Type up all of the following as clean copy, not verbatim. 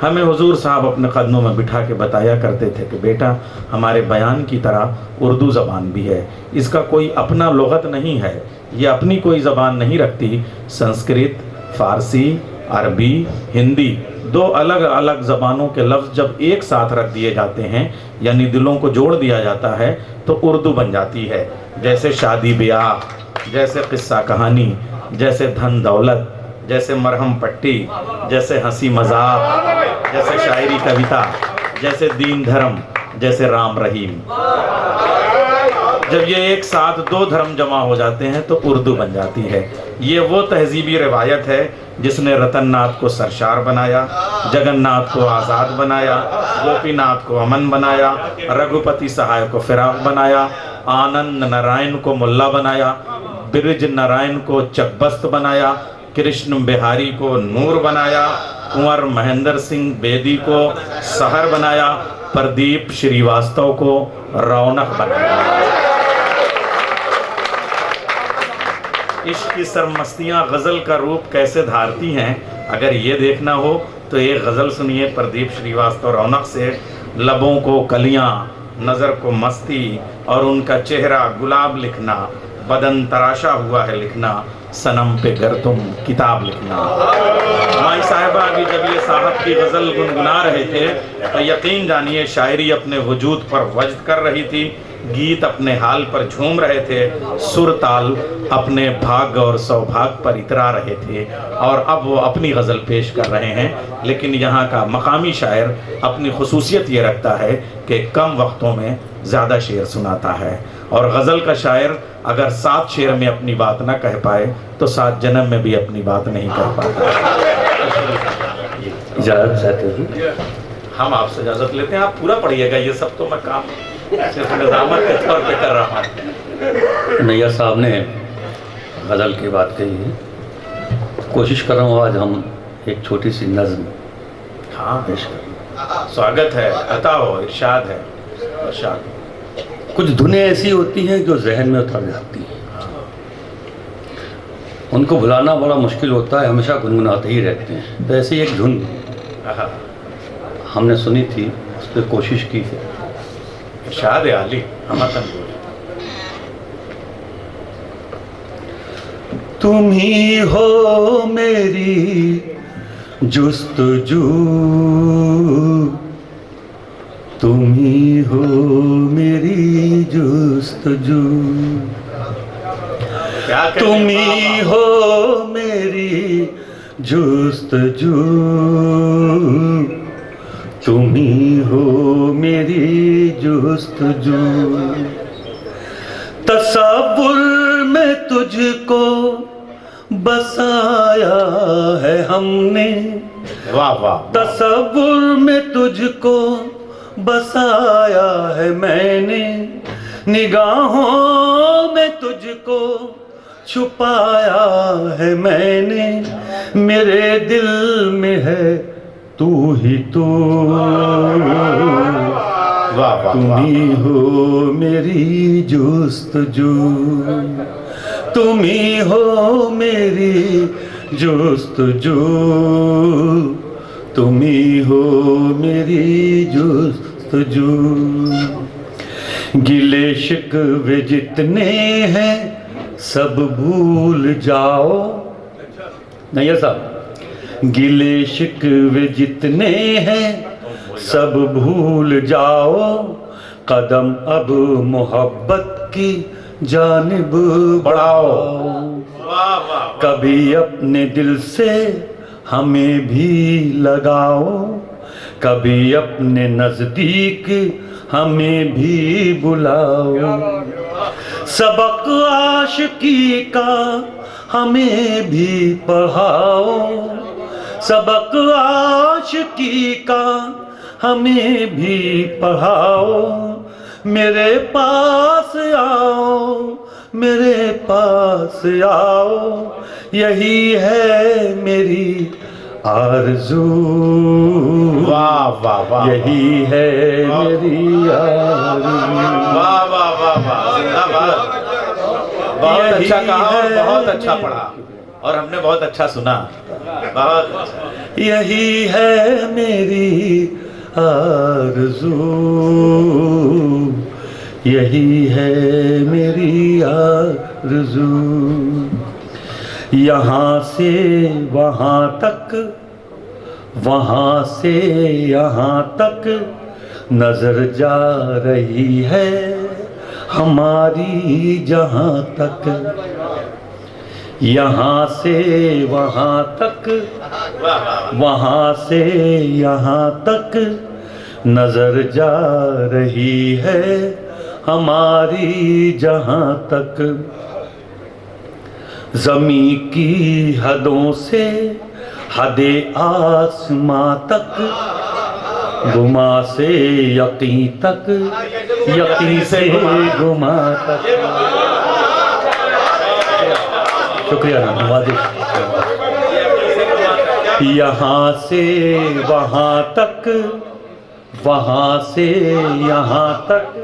ہمیں حضور صاحب اپنے قدموں میں بٹھا کے بتایا کرتے تھے کہ بیٹا ہمارے بیان کی طرح اردو زبان بھی ہے، اس کا کوئی اپنا لغت نہیں ہے، یہ اپنی کوئی زبان نہیں رکھتی۔ سنسکرت، فارسی، عربی، ہندی، دو الگ الگ زبانوں کے لفظ جب ایک ساتھ رکھ دیے جاتے ہیں، یعنی دلوں کو جوڑ دیا جاتا ہے، تو اردو بن جاتی ہے۔ جیسے شادی بیاہ، جیسے قصہ کہانی، جیسے دھن دولت، جیسے مرہم پٹی، جیسے ہنسی مذاق، جیسے شاعری کویتا، جیسے دین دھرم، جیسے رام رحیم۔ جب یہ ایک ساتھ دو دھرم جمع ہو جاتے ہیں تو اردو بن جاتی ہے۔ یہ وہ تہذیبی روایت ہے جس نے رتن ناتھ کو سرشار بنایا، جگن ناتھ کو آزاد بنایا، گوپی ناتھ کو امن بنایا، رگھوپتی سہائے کو فراق بنایا، آنند نارائن کو ملا بنایا، برج نارائن کو چکبست بنایا، کرشن بہاری کو نور بنایا، کنور مہندر سنگھ بیدی کو سحر بنایا، پردیپ شریواستو کو رونق بنایا۔ عشق کی سرمستیاں غزل کا روپ کیسے دھارتی ہیں، اگر یہ دیکھنا ہو تو ایک غزل سنیے پردیپ شریواستو رونق سے۔ لبوں کو کلیاں، نظر کو مستی، اور ان کا چہرہ گلاب لکھنا، بدن تراشا ہوا ہے لکھنا، صنم پہ گر تم کتاب لکھنا۔ مائی صاحبہ بھی جب یہ صاحب کی غزل گنگنا رہے تھے تو یقین جانیے شاعری اپنے وجود پر وجد کر رہی تھی، گیت اپنے حال پر جھوم رہے تھے، سر تال اپنے بھاگ اور سوبھاگ پر اترا رہے تھے، اور اب وہ اپنی غزل پیش کر رہے ہیں۔ لیکن یہاں کا مقامی شاعر اپنی خصوصیت یہ رکھتا ہے کہ کم وقتوں میں زیادہ شعر سناتا ہے، اور غزل کا شاعر اگر 7 شعر میں اپنی بات نہ کہہ پائے تو 7 جنم میں بھی اپنی بات نہیں کہہ پاتا۔ اجازت چاہتے ہیں؟ ہم آپ سے اجازت لیتے ہیں، آپ پورا پڑھیے گا، یہ سب تو میں کام صرف نظامت کے طور پہ کر رہا ہوں۔ نیر صاحب نے غزل کی بات کہی ہے، کوشش کر رہا ہوں آج ہم ایک چھوٹی سی نظم ہاں پیش کریں۔ سواگت ہے، عطا ہو، ارشاد ہے، ارشاد۔ کچھ دھنیں ایسی ہوتی ہیں جو ذہن میں اتر جاتی ہیں، ان کو بھلانا بڑا مشکل ہوتا ہے، ہمیشہ گنگناتے ہی رہتے ہیں۔ تو ایسی ایک دھن ہم نے سنی تھی، اس پہ کوشش کی ہے۔ ارشاد عالی، ہمتن بولے۔ تم ہی ہو میری جستجو، تم ہی ہو میری جستجو، تم ہی ہو میری جستجو، تم ہی ہو میری جستجو، تصور میں تجھ کو بسایا ہے ہم نے، واہ واہ، تصور میں تجھ کو بسایا ہے میں نے، نگاہوں میں تجھ کو چھپایا ہے میں نے، میرے دل میں ہے تو ہی تو، تم ہی ہو میری جستجو، تم ہی ہو میری جستجو، تم ہی ہو میری جستجو، گلے شکوے جتنے ہیں سب بھول جاؤ۔ نیر صاحب، گلے شکوے جتنے ہیں سب بھول جاؤ، قدم اب محبت کی جانب بڑھاؤ، کبھی اپنے دل سے ہمیں بھی لگاؤ، کبھی اپنے نزدیک ہمیں بھی بلاؤ، سبق عاشقی کا ہمیں بھی پڑھاؤ، سبق عاشقی کا ہمیں بھی پڑھاؤ، میرے پاس آؤ، میرے پاس آؤ، یہی ہے میری آرزو، واہ واہ واہ، یہی ہے میری آرزو، واہ واہ واہ واہ، زندہ باد۔ بہت اچھا کہا اور بہت اچھا پڑھا، اور ہم نے بہت اچھا سنا، بہت اچھا۔ یہی ہے میری آرزو، یہی ہے میری آرزو، یہاں سے وہاں تک، وہاں سے یہاں تک نظر جا رہی ہے ہماری جہاں تک، یہاں سے وہاں تک، وہاں سے یہاں تک نظر جا رہی ہے ہماری جہاں تک، زمین کی حدوں سے حد آسماں تک، گما سے یقین تک، یقین سے گما تک۔ شکریہ نوازش۔ یہاں سے وہاں تک، وہاں سے یہاں تک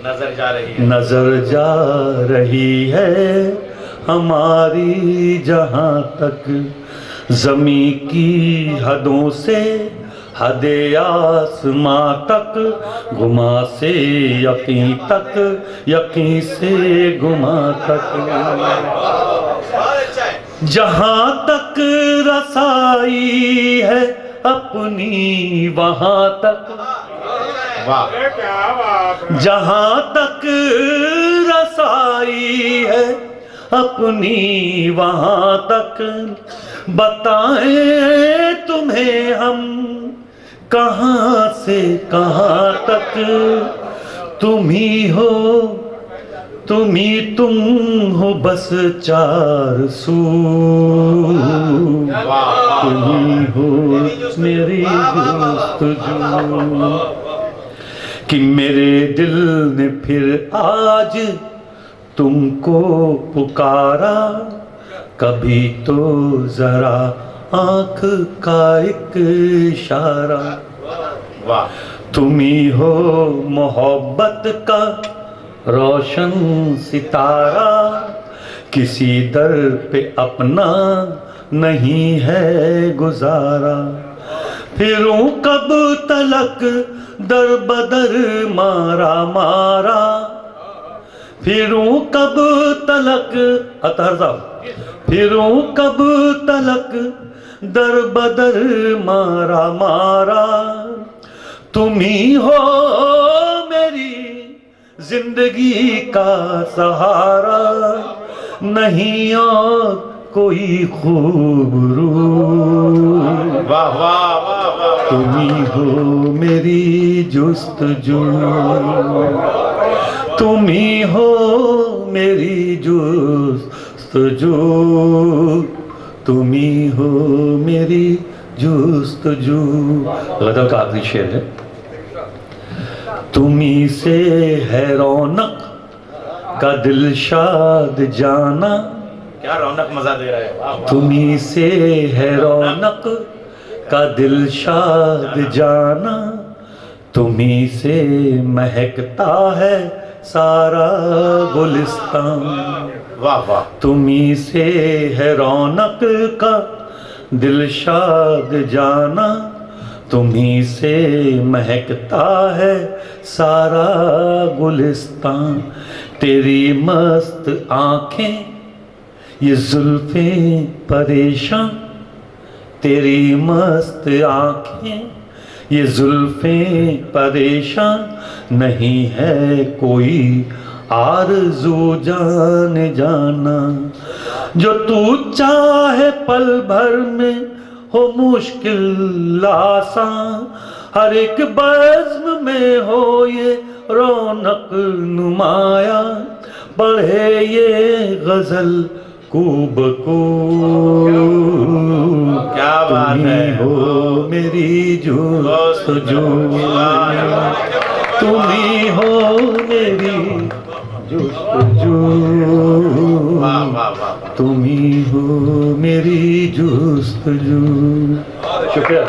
نظر جا رہی ہے، نظر جا رہی ہے ہماری جہاں تک، زمین کی حدوں سے حد آسماں تک، گما سے یقین تک، یقین سے گما تک، جہاں تک رسائی ہے اپنی وہاں تک، جہاں تک رسائی ہے اپنی وہاں تک، بتائیں تمہیں ہم کہاں سے کہاں تک، تم ہی ہو، تم ہی تم ہو بس چار سو، تم ہی ہو میری جستجو، کہ میرے دل نے پھر آج تم کو پکارا، کبھی تو ذرا آنکھ کا ایک اشارہ، تم ہی ہو محبت کا روشن ستارہ، کسی در پہ اپنا نہیں ہے گزارا، پھروں کب تلک در بدر مارا مارا، پھروں کب تلک اطہر صاحب، پھروں کب تلک در بدر مارا مارا، تم ہی ہو میری زندگی کا سہارا، نہیں اور کوئی خوب رو، واہ واہ واہ واہ، تم ہی ہو میری جستجو، تم ہی ہو میری جستجو، تم ہی ہو میری جستجو۔ غزل کا آخری شعر ہے، تمہیں سے ہے رونق کا دل شاد جانا، کیا رونق مزہ دے رہا ہے، واہ واہ، تمہیں سے ہے رونق کا دل شاد جانا، تمہیں سے مہکتا ہے سارا گلستان، واہ واہ، تمہیں سے ہے رونق کا دل شاد جانا، تمہیں سے مہکتا ہے سارا گلستان، تیری مست آنکھیں یہ زلفیں پریشان، تیری مست آنکھیں یہ زلفیں پریشان، نہیں ہے کوئی آرزو جان جانا، جو تو چاہے پل بھر میں ہو مشکل آسان، ہر ایک بزم میں ہو یہ رونق نمایاں، پڑھے یہ غزل کو بکو، کیا بات تم ہے، ہی ہو میری جستجو، تم ہی ہو میری جستجو، واہ واہ واہ، تم ہی ہو میری جستجو۔ شکریہ۔